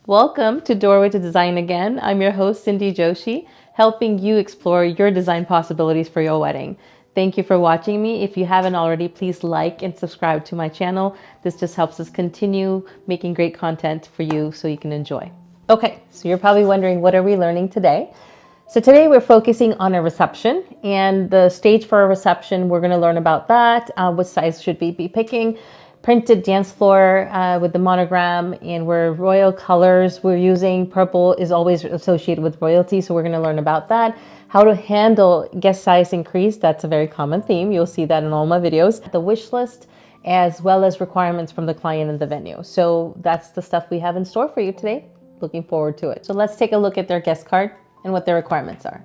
Welcome to Doorway to Design again. I'm your host, Cindy Joshi, helping you explore your design possibilities for your wedding. Thank you for watching me. If you haven't already, please like and subscribe to my channel. This just helps us continue making great content for you so you can enjoy. Okay, so you're probably wondering, what are we learning today? So today we're focusing on a reception, and the stage for a reception, we're going to learn about that, what size should we be picking, printed dance floor with the monogram, and we're royal colors we're using. Purple is always associated with royalty, so we're going to learn about that. How to handle guest size increase, that's a very common theme. You'll see that in all my videos. The wish list, as well as requirements from the client and the venue. So that's the stuff we have in store for you today. Looking forward to it. So let's take a look at their guest card and what their requirements are.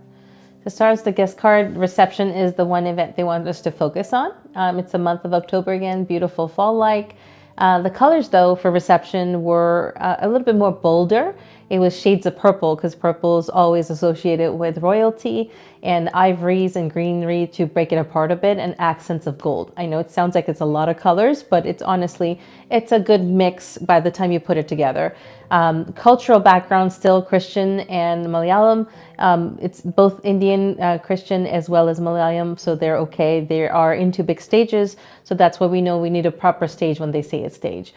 To start with the guest card, reception is the one event they want us to focus on. It's the month of October again, beautiful fall-like. The colors though for reception were a little bit more bolder. It was shades of purple because purple is always associated with royalty, and ivories and greenery to break it apart a bit, and accents of gold. I know it sounds like it's a lot of colors, but it's honestly, it's a good mix by the time you put it together. Cultural background still Christian and Malayalam. It's both Indian Christian as well as Malayalam, so they're okay. They are into big stages, so that's why we know we need a proper stage when they say a stage.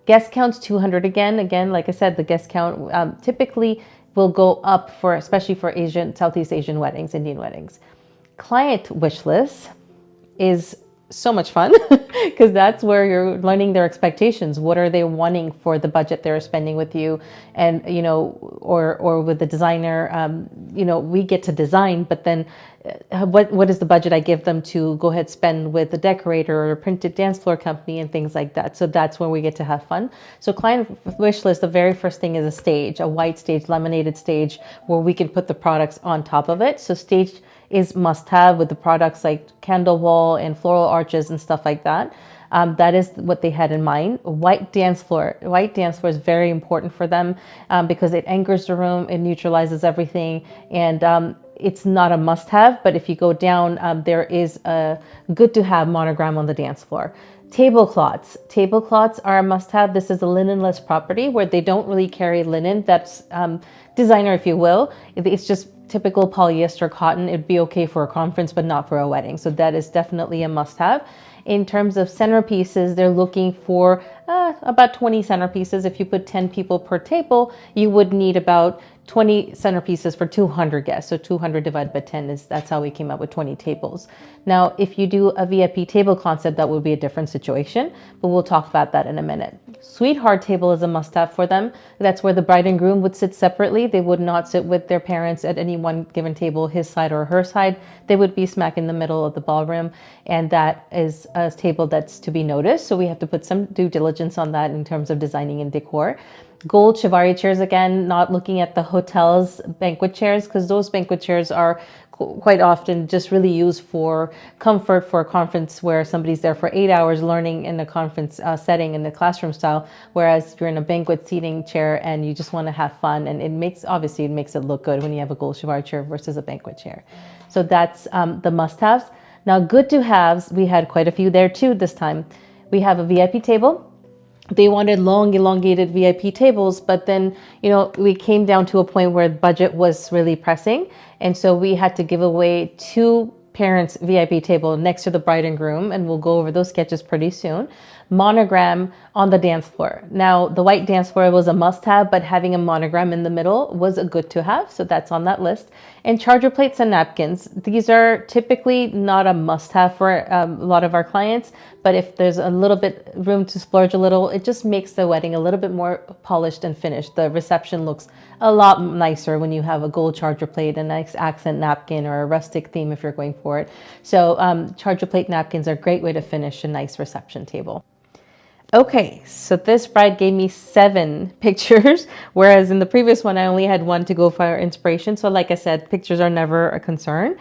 Guest count's 200 again. Again, like I said, the guest count typically will go up for, especially for Asian, Southeast Asian weddings, Indian weddings. Client wish list is so much fun because that's where you're learning their expectations. What are they wanting for the budget they're spending with you, and or with the designer. We get to design, but then what is the budget I give them to go ahead spend with the decorator or printed dance floor company and things like that. So that's where we get to have fun. So client wish list, the very first thing is a stage, a white stage, laminated stage, where we can put the products on top of it. So stage is must have with the products like candle wall and floral arches and stuff like that. That is what they had in mind. White dance floor. White dance floor is very important for them because it anchors the room, it neutralizes everything, and it's not a must-have, but if you go down, there is a good-to-have monogram on the dance floor. Tablecloths. Tablecloths are a must-have. This is a linenless property where they don't really carry linen. That's designer, if you will. It's just typical polyester cotton. It'd be okay for a conference, but not for a wedding. So that is definitely a must-have. In terms of centerpieces, they're looking for about 20 centerpieces. If you put 10 people per table, you would need about 20 centerpieces for 200 guests. So 200 divided by 10 that's how we came up with 20 tables. Now, if you do a VIP table concept, that would be a different situation, but we'll talk about that in a minute. Sweetheart table is a must-have for them. That's where the bride and groom would sit separately. They would not sit with their parents at any one given table, his side or her side. They would be smack in the middle of the ballroom, and that is a table that's to be noticed. So we have to put some due diligence on that in terms of designing and decor. Gold chivari chairs, again, not looking at the hotel's banquet chairs, because those banquet chairs are quite often just really used for comfort for a conference where somebody's there for 8 hours learning in a conference setting in the classroom style, whereas you're in a banquet seating chair and you just want to have fun, and it makes it look good when you have a gold chivari chair versus a banquet chair. So that's the must-haves. Now, good to haves, we had quite a few there too this time. We have a VIP table. They wanted long, elongated VIP tables, but then, we came down to a point where budget was really pressing. And so we had to give away 2 parents' VIP table next to the bride and groom, and we'll go over those sketches pretty soon. Monogram on the dance floor. Now, the white dance floor was a must-have, but having a monogram in the middle was a good to have, so that's on that list. And charger plates and napkins. These are typically not a must-have for a lot of our clients, but if there's a little bit room to splurge a little, it just makes the wedding a little bit more polished and finished. The reception looks a lot nicer when you have a gold charger plate, a nice accent napkin, or a rustic theme if you're going for it. So charger plate napkins are a great way to finish a nice reception table. Okay, so this bride gave me 7 pictures, whereas in the previous one, I only had 1 to go for inspiration. So like I said, pictures are never a concern.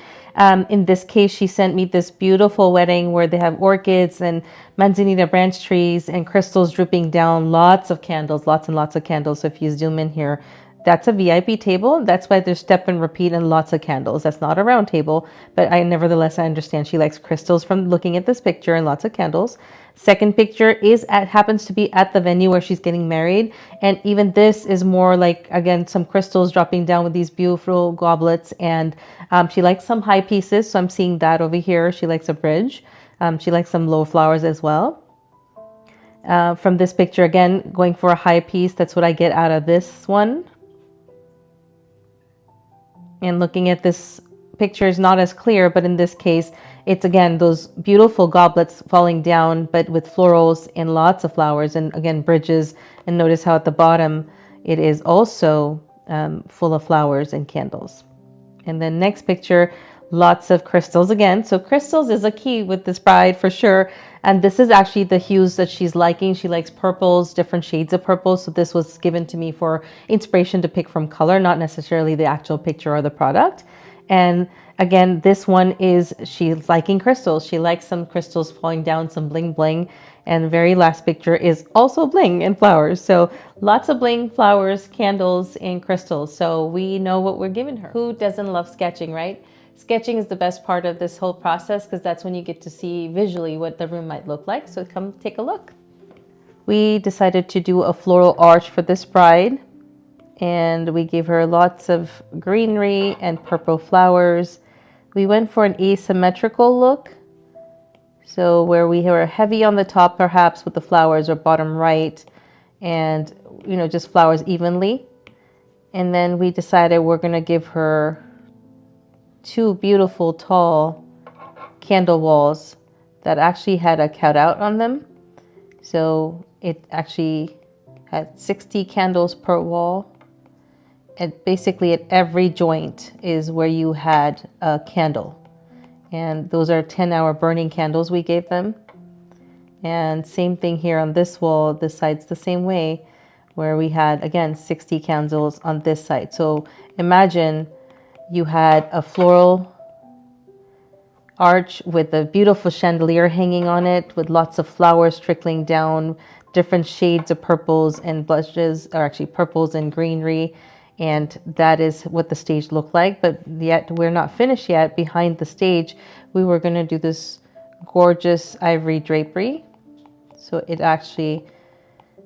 In this case, she sent me this beautiful wedding where they have orchids and manzanita branch trees and crystals drooping down, lots of candles, lots and lots of candles. So if you zoom in here, that's a VIP table. That's why there's step and repeat and lots of candles. That's not a round table, but nevertheless, I understand she likes crystals from looking at this picture and lots of candles. Second picture happens to be at the venue where she's getting married. And even this is more like, again, some crystals dropping down with these beautiful goblets. And she likes some high pieces. So I'm seeing that over here. She likes a bridge. She likes some low flowers as well. From this picture, again, going for a high piece. That's what I get out of this one. And looking at this picture is not as clear, but in this case, it's again those beautiful goblets falling down, but with florals and lots of flowers, and again bridges. And notice how at the bottom it is also full of flowers and candles. And then next picture, lots of crystals again. So crystals is a key with this bride for sure. And this is actually the hues that she's liking. She likes purples, different shades of purple. So this was given to me for inspiration to pick from color, not necessarily the actual picture or the product. And again, this one is she's liking crystals. She likes some crystals falling down, some bling bling. And the very last picture is also bling and flowers. So lots of bling, flowers, candles, and crystals. So we know what we're giving her. Who doesn't love sketching, right? Sketching is the best part of this whole process because that's when you get to see visually what the room might look like. So come take a look. We decided to do a floral arch for this bride. And we gave her lots of greenery and purple flowers. We went for an asymmetrical look. So where we were heavy on the top, perhaps with the flowers, or bottom right, and just flowers evenly. And then we decided we're going to give her two beautiful tall candle walls that actually had a cutout on them. So it actually had 60 candles per wall. And basically at every joint is where you had a candle. And those are 10-hour burning candles we gave them. And same thing here on this wall. This side's the same way, where we had, again, 60 candles on this side. So imagine you had a floral arch with a beautiful chandelier hanging on it, with lots of flowers trickling down, different shades of purples and blushes, or actually purples and greenery. And that is what the stage looked like. But yet we're not finished yet. Behind the stage, we were going to do this gorgeous ivory drapery. So it actually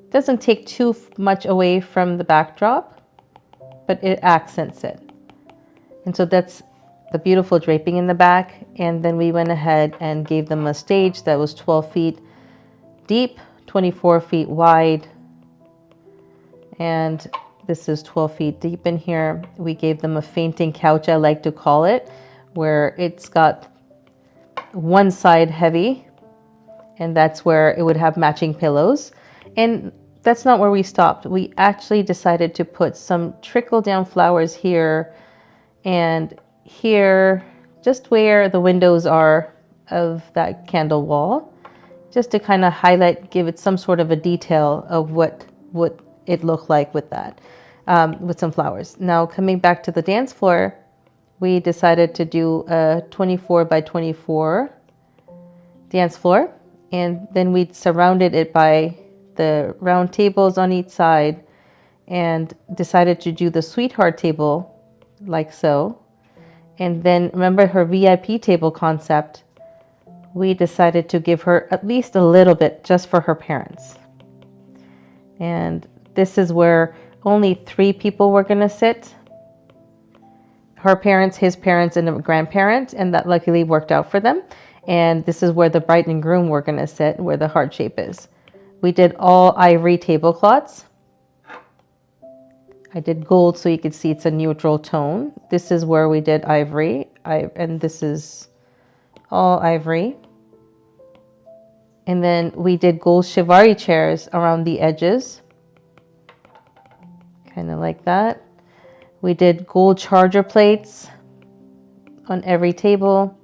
doesn't take too much away from the backdrop, but it accents it. And so that's the beautiful draping in the back. And then we went ahead and gave them a stage that was 12 feet deep, 24 feet wide. And this is 12 feet deep in here. We gave them a fainting couch, I like to call it, where it's got one side heavy, and that's where it would have matching pillows. And that's not where we stopped. We actually decided to put some trickle down flowers here and here, just where the windows are of that candle wall, just to kind of highlight, give it some sort of a detail of what it looked like with that, with some flowers. Now coming back to the dance floor, we decided to do a 24 by 24 dance floor, and then we surrounded it by the round tables on each side, and decided to do the sweetheart table like so. And then remember her VIP table concept, we decided to give her at least a little bit just for her parents. And this is where only 3 people were going to sit. Her parents, his parents, and a grandparent, and that luckily worked out for them. And this is where the bride and groom were going to sit, where the heart shape is. We did all ivory tablecloths. I did gold so you could see it's a neutral tone. This is where we did ivory, and this is all ivory. And then we did gold chivari chairs around the edges, kind of like that. We did gold charger plates on every table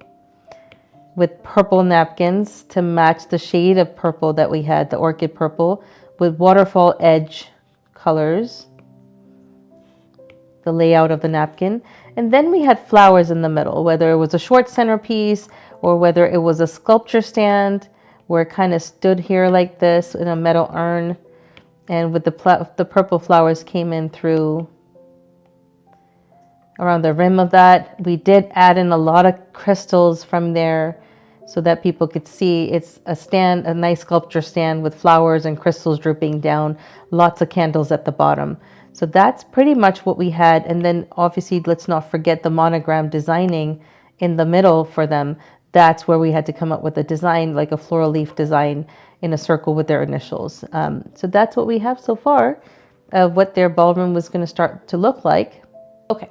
with purple napkins to match the shade of purple that we had, the orchid purple, with waterfall edge colors, the layout of the napkin. And then we had flowers in the middle, whether it was a short centerpiece or whether it was a sculpture stand where it kind of stood here like this in a metal urn, and with the purple flowers came in through around the rim of that. We did add in a lot of crystals from there so that people could see. It's a stand, a nice sculpture stand with flowers and crystals dripping down, lots of candles at the bottom. So that's pretty much what we had. And then obviously, let's not forget the monogram designing in the middle for them. That's where we had to come up with a design, like a floral leaf design in a circle with their initials. So that's what we have so far of what their ballroom was going to start to look like. Okay,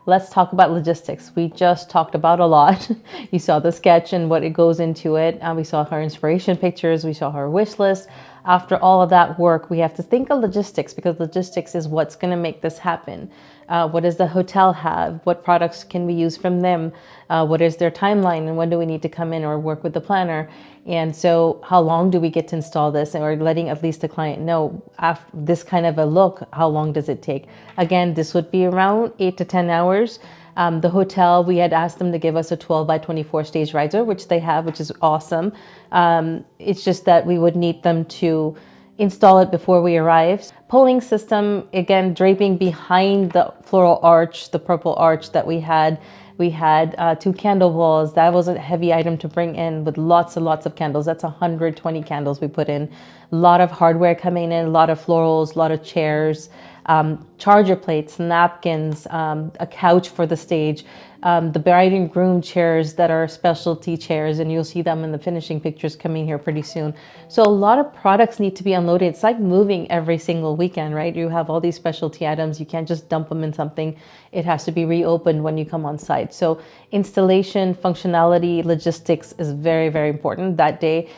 let's talk about logistics. We just talked about a lot. You saw the sketch and what it goes into it. We saw her inspiration pictures. We saw her wish list. After all of that work, we have to think of logistics, because logistics is what's going to make this happen. What does the hotel have? What products can we use from them? What is their timeline, and when do we need to come in or work with the planner? And so how long do we get to install this? Or letting at least the client know, after this kind of a look, how long does it take? Again, this would be around 8 to 10 hours. The hotel, we had asked them to give us a 12 by 24 stage riser, which they have, which is awesome. It's just that we would need them to install it before we arrive. Polling system, again, draping behind the floral arch, the purple arch that we had. We had 2 candle walls. That was a heavy item to bring in, with lots and lots of candles. That's 120 candles we put in. A lot of hardware coming in, a lot of florals, a lot of chairs, charger plates, napkins, a couch for the stage, the bride and groom chairs that are specialty chairs, and you'll see them in the finishing pictures coming here pretty soon. So a lot of products need to be unloaded. It's like moving every single weekend, right? You have all these specialty items. You can't just dump them in something. It has to be reopened when you come on site. So installation, functionality, logistics is very, very important that day.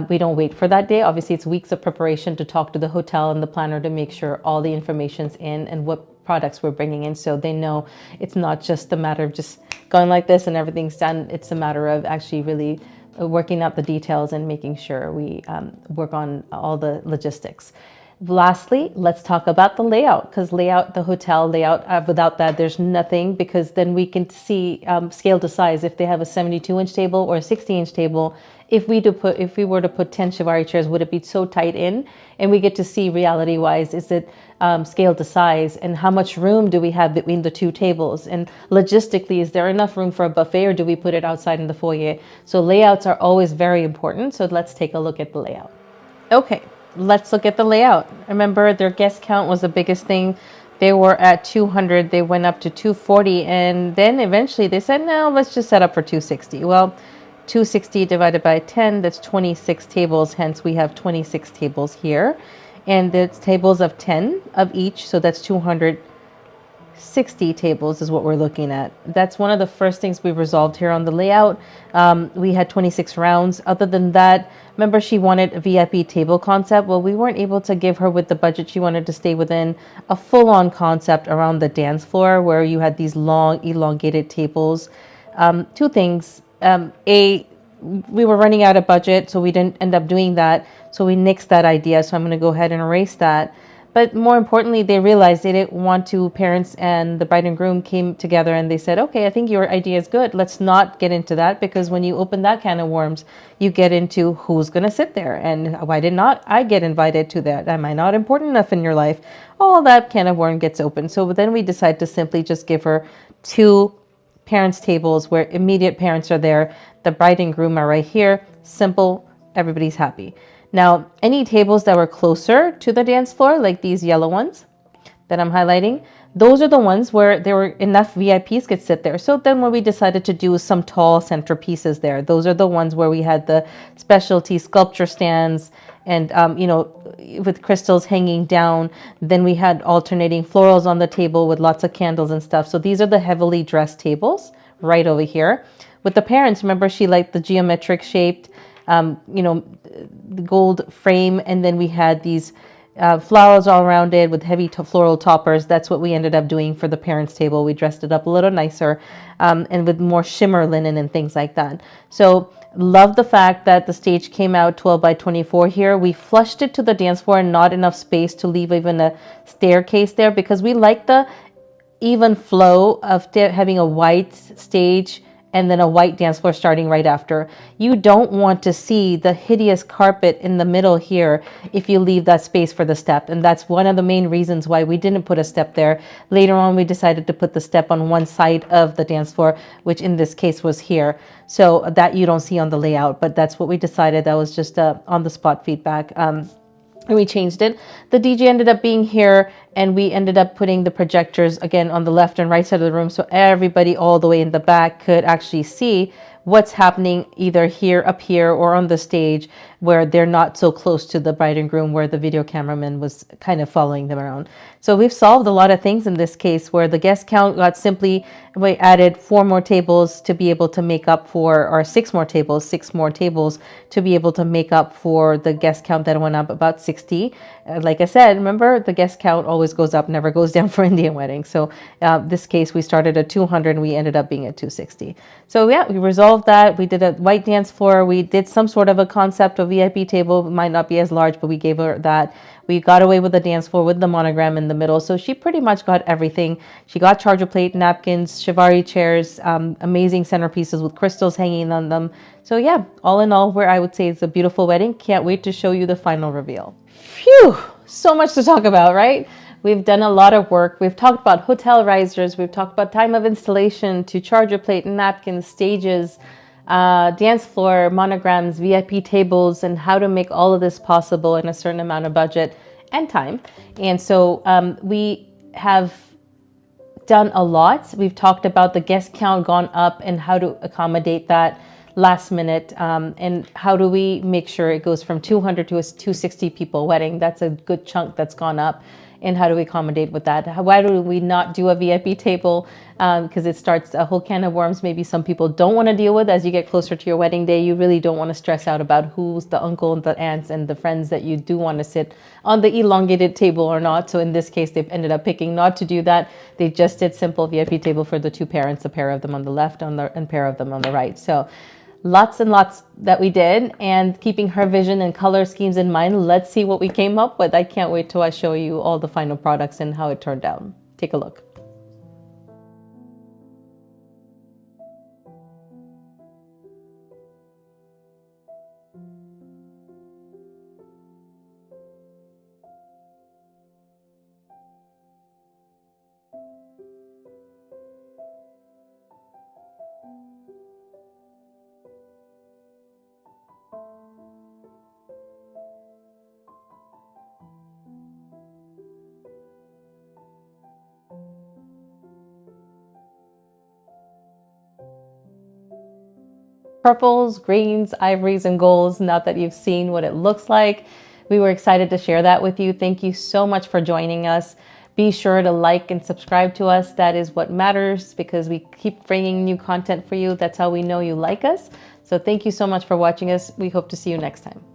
We don't wait for that day. Obviously, it's weeks of preparation to talk to the hotel and the planner to make sure all the information's in and what products we're bringing in, so they know it's not just a matter of just going like this and everything's done. It's a matter of actually really working out the details and making sure we work on all the logistics. Lastly, let's talk about the layout, because the hotel layout, without that, there's nothing, because then we can see scale to size. If they have a 72-inch table or a 60-inch table, if we were to put 10 chivari chairs, would it be so tight in? And we get to see reality-wise, is it scale to size, and how much room do we have between the 2 tables? And logistically, is there enough room for a buffet, or do we put it outside in the foyer? So layouts are always very important. So let's take a look at the layout. Okay. Let's look at the layout. Remember, their guest count was the biggest thing. They were at 200. They went up to 240. And then eventually they said, no, let's just set up for 260. Well, 260 divided by 10, that's 26 tables. Hence, we have 26 tables here. And it's tables of 10 of each. So that's 260 tables is what we're looking at. That's one of the first things we resolved here on the layout. We had 26 rounds. Other than that, remember, she wanted a VIP table concept. Well, we weren't able to give her with the budget. She wanted to stay within a full-on concept around the dance floor, where you had these long elongated tables. 2 things. We were running out of budget, so we didn't end up doing that. So we nixed that idea. So I'm going to go ahead and erase that. But more importantly, they realized they didn't want to. Parents and the bride and groom came together and they said, okay, I think your idea is good. Let's not get into that, because when you open that can of worms, you get into who's going to sit there and why did not I get invited to that? Am I not important enough in your life? All that can of worm gets open. So then we decided to simply just give her 2 parents' tables where immediate parents are there. The bride and groom are right here. Simple. Everybody's happy. Now, any tables that were closer to the dance floor, like these yellow ones that I'm highlighting, those are the ones where there were enough VIPs could sit there. So then what we decided to do is some tall centerpieces there. Those are the ones where we had the specialty sculpture stands and, with crystals hanging down. Then we had alternating florals on the table with lots of candles and stuff. So these are the heavily dressed tables right over here. With the parents, remember, she liked the geometric shaped, the gold frame, and then we had these flowers all around it with heavy floral toppers. That's what we ended up doing for the parents' table. We dressed it up a little nicer and with more shimmer linen and things like that. So love the fact that the stage came out 12 by 24 here. We flushed it to the dance floor and not enough space to leave even a staircase there, because we like the even flow of having a white stage and then a white dance floor starting right after. You don't want to see the hideous carpet in the middle here if you leave that space for the step. And that's one of the main reasons why we didn't put a step there. Later on, we decided to put the step on one side of the dance floor, which in this case was here. So that you don't see on the layout, but that's what we decided. That was just on the spot feedback. And we changed it. The DJ ended up being here, and we ended up putting the projectors again on the left and right side of the room, so everybody all the way in the back could actually see what's happening either here, up here, or on the stage, where they're not so close to the bride and groom, where the video cameraman was kind of following them around. So we've solved a lot of things in this case, where the guest count got simply, we added 4 more tables to be able to make up for, or 6 more tables to be able to make up for the guest count that went up about 60. Like I said, remember, the guest count always goes up, never goes down for Indian weddings. So this case, we started at 200 and we ended up being at 260. So yeah, we resolved that. We did a white dance floor. We did some sort of a concept of VIP table. It might not be as large, but we gave her that. We got away with the dance floor with the monogram in the middle. So she pretty much got everything. She got charger plate, napkins, chivari chairs, amazing centerpieces with crystals hanging on them. So yeah, all in all, where I would say it's a beautiful wedding. Can't wait to show you the final reveal. Phew, so much to talk about, right? We've done a lot of work. We've talked about hotel risers. We've talked about time of installation to charger plate, napkins, stages, dance floor, monograms, VIP tables, and how to make all of this possible in a certain amount of budget and time. And so we have done a lot. We've talked about the guest count gone up and how to accommodate that last minute, and how do we make sure it goes from 200 to a 260 people wedding. That's a good chunk that's gone up. And how do we accommodate with that? Why do we not do a VIP table? Because it starts a whole can of worms maybe some people don't want to deal with as you get closer to your wedding day. You really don't want to stress out about who's the uncle and the aunts and the friends that you do want to sit on the elongated table or not. So in this case, they've ended up picking not to do that. They just did simple VIP table for the 2 parents, a pair of them on the left and a pair of them on the right. So lots and lots that we did, and keeping her vision and color schemes in mind, let's see what we came up with. I can't wait till I show you all the final products and how it turned out. Take a look. Purples, greens, ivories, and golds. Now that you've seen what it looks like, we were excited to share that with you. Thank you so much for joining us. Be sure to like and subscribe to us. That is what matters, because we keep bringing new content for you. That's how we know you like us. So thank you so much for watching us. We hope to see you next time.